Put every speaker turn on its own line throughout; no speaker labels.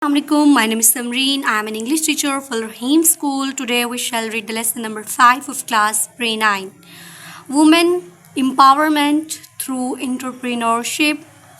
Assalamualaikum. My name is Samreen. I am an English teacher of Al Rahim School. Today we shall read the lesson number 5 of class pre 9. Women empowerment through entrepreneurship.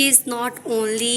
is not only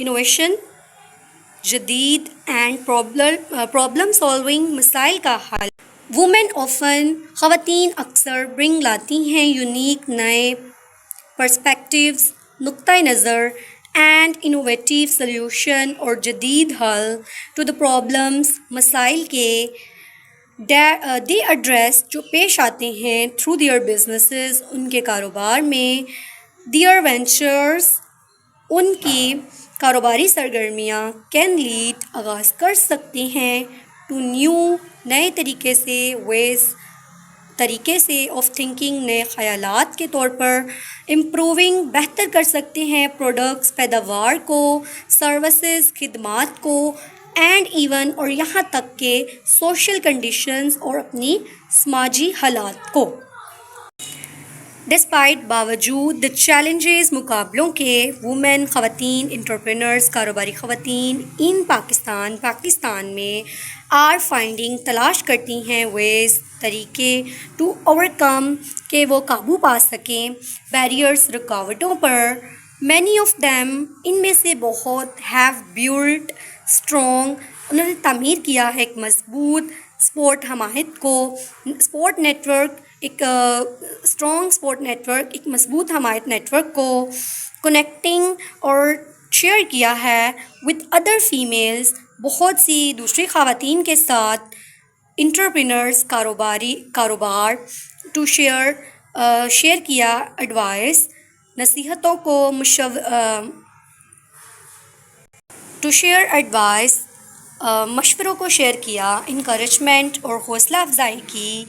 innovation, جدید and problem solving, مسائل کا حل. Women often, خواتین اکثر برنگ لاتی ہیں unique نئے perspectives, نقطۂ نظر اینڈ انوویٹیو سلیوشن اور جدید حل ٹو دا پرابلمس، مسائل کے دے ایڈریس جو پیش آتے ہیں تھرو دیئر بزنسز، ان کے کاروبار میں، دیئر وینچرز، ان کی کاروباری سرگرمیاں، کین لیڈ آغاز کر سکتے ہیں ٹو نیو نئے طریقے سے آف تھنکنگ، نئے خیالات کے طور پر، امپروونگ بہتر کر سکتے ہیں پروڈکٹس، پیداوار کو، سروسز، خدمات کو، اینڈ ایون اور یہاں تک کہ سوشل کنڈیشنز اور اپنی سماجی حالات کو. ڈسپائٹ، باوجود، دا چیلنجز، مقابلوں کے، وومن، خواتین انٹرپرینرز، کاروباری خواتین ان پاکستان میں آر فائنڈنگ، تلاش کرتی ہیں ویز، طریقے، ٹو اوور کم، کہ وہ قابو پا سکیں بیریئرس، رکاوٹوں پر. مینی آف دیم، ان میں سے بہت، ہیو بیلڈ اسٹرانگ، انہوں نے تعمیر کیا ہے ایک مضبوط سپورٹ حمایت کو، سپورٹ نیٹ ورک، ایک اسٹرانگ سپورٹ نیٹ ورک، ایک مضبوط حمایت نیٹ ورک کو کنیکٹنگ اور شیئر کیا ہے ود ادر فیمیلز، بہت سی دوسری خواتین کے ساتھ، انٹرپرینرز، کاروبار، ٹو شیئر کیا ایڈوائس، نصیحتوں کو، مشوروں کو شیئر کیا، انکریجمنٹ اور حوصلہ افزائی کی،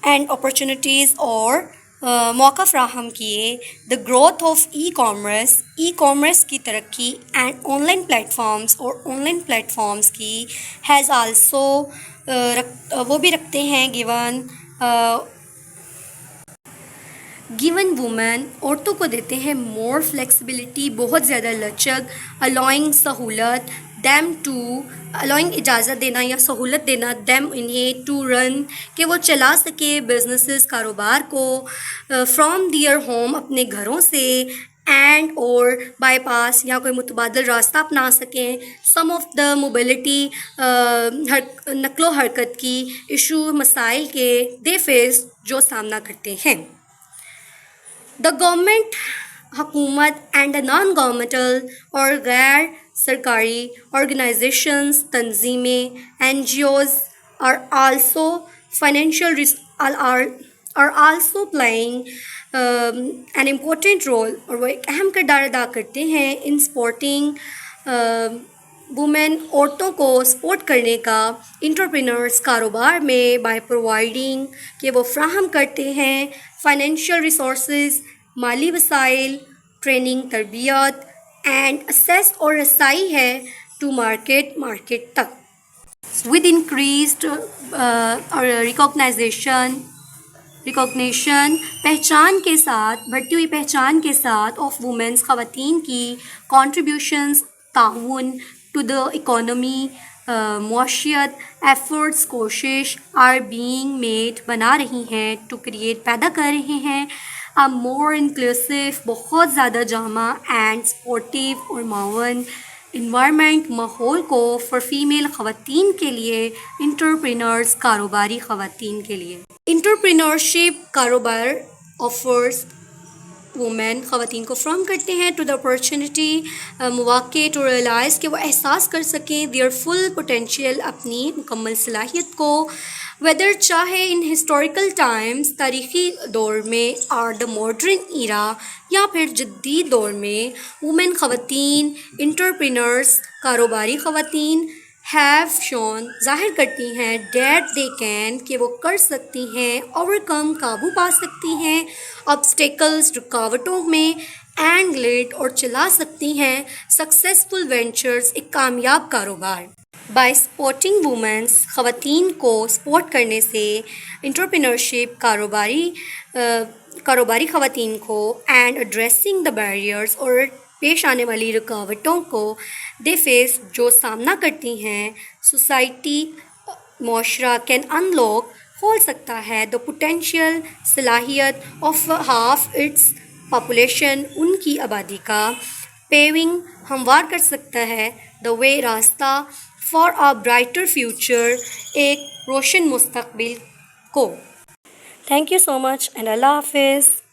اینڈ اپرچونیٹیز اور موقع فراہم کیے. The growth of e commerce کی ترقی اینڈ آن لائن پلیٹفارمس کی ہیز آلسو، وہ بھی رکھتے ہیں گیون وومن، عورتوں کو دیتے ہیں مور فلیکسیبلٹی، بہت زیادہ لچک، allowing اجازت دینا یا سہولت دینا دیم انہیں ٹو رن، کہ وہ چلا سکے بزنسز، کاروبار کو، فرام دیئر ہوم، اپنے گھروں سے، اینڈ اور بائی پاس یا کوئی متبادل راستہ اپنا سکیں سم آف دا موبلٹی، نقل و حرکت کی ایشو، مسائل کے دے فیس، جو سامنا کرتے ہیں. دا گورنمنٹ، حکومت، اینڈ نان گورنمنٹل اور غیر سرکاری آرگنائزیشنز، تنظیمیں، NGOs are also playing an important role، اور وہ ایک اہم کردار ادا کرتے ہیں ان سپورٹنگ وومن، عورتوں کو سپورٹ کرنے کا، انٹرپرینرز، کاروبار میں، بائی پرووائڈنگ، کہ وہ فراہم کرتے ہیں فائنینشیل ریسورسز، مالی وسائل، ٹریننگ، تربیت، اینڈ اسیس اور رسائی ہے ٹو مارکیٹ تک، ود انکریزڈ ریکوگنیشن، پہچان کے ساتھ، بڑھتی ہوئی پہچان کے ساتھ، آف وومنس، خواتین کی کنٹریبیوشنز، تعاون، ٹو دا اکانومی، معاشیت، ایفرٹس، کوشش، آر بینگ میڈ، بنا رہی ہیں، ٹو کریٹ، پیدا کر رہے ہیں، مور انکلوسیو، بہت زیادہ جامع، اینڈ سپورٹیو اور معاون انوائرمنٹ، ماحول کو، فار فیمیل، خواتین کے لیے، انٹرپرینرز، کاروباری خواتین کے لیے. انٹرپرینورشپ، کاروبار، آفرز وومن، خواتین کو فراہم کرتے ہیں ٹو دا اپرچونیٹی، مواقع، ٹو ریئلائز، کہ وہ احساس کر سکیں دیئر فل پوٹینشیل، اپنی مکمل صلاحیت کو، ویدر چاہے ان ہسٹوریکل ٹائمز، تاریخی دور میں، اور دا ماڈرن ایرا، یا پھر جدید دور میں، وومن، خواتین انٹرپرینرز، کاروباری خواتین، ہیو شون، ظاہر کرتی ہیں، دیٹ دے کین، کہ وہ کر سکتی ہیں، اوور کم، قابو پا سکتی ہیں، آبسٹیکلز، رکاوٹوں میں، اینڈ لیڈ، اور چلا سکتی ہیں، سکسیزفل وینچرز، ایک کامیاب کاروبار. بائی سپورٹنگ وومنس، خواتین کو سپورٹ کرنے سے، انٹرپرینورشپ، کاروباری خواتین کو، اینڈ ایڈریسنگ دا بیریئرز، اور پیش آنے والی رکاوٹوں کو، دے فیس، جو سامنا کرتی ہیں، سوسائٹی، معاشرہ، کین انلاک، کھول سکتا ہے، دا پوٹینشیل، صلاحیت، آف ہاف اٹس پاپولیشن، ان کی آبادی کا، پیونگ ہموار کر سکتا ہے دا وے راستہ فار آ برائٹر فیوچر، ایک روشن مستقبل کو۔ Thank you so much and اللہ حافظ۔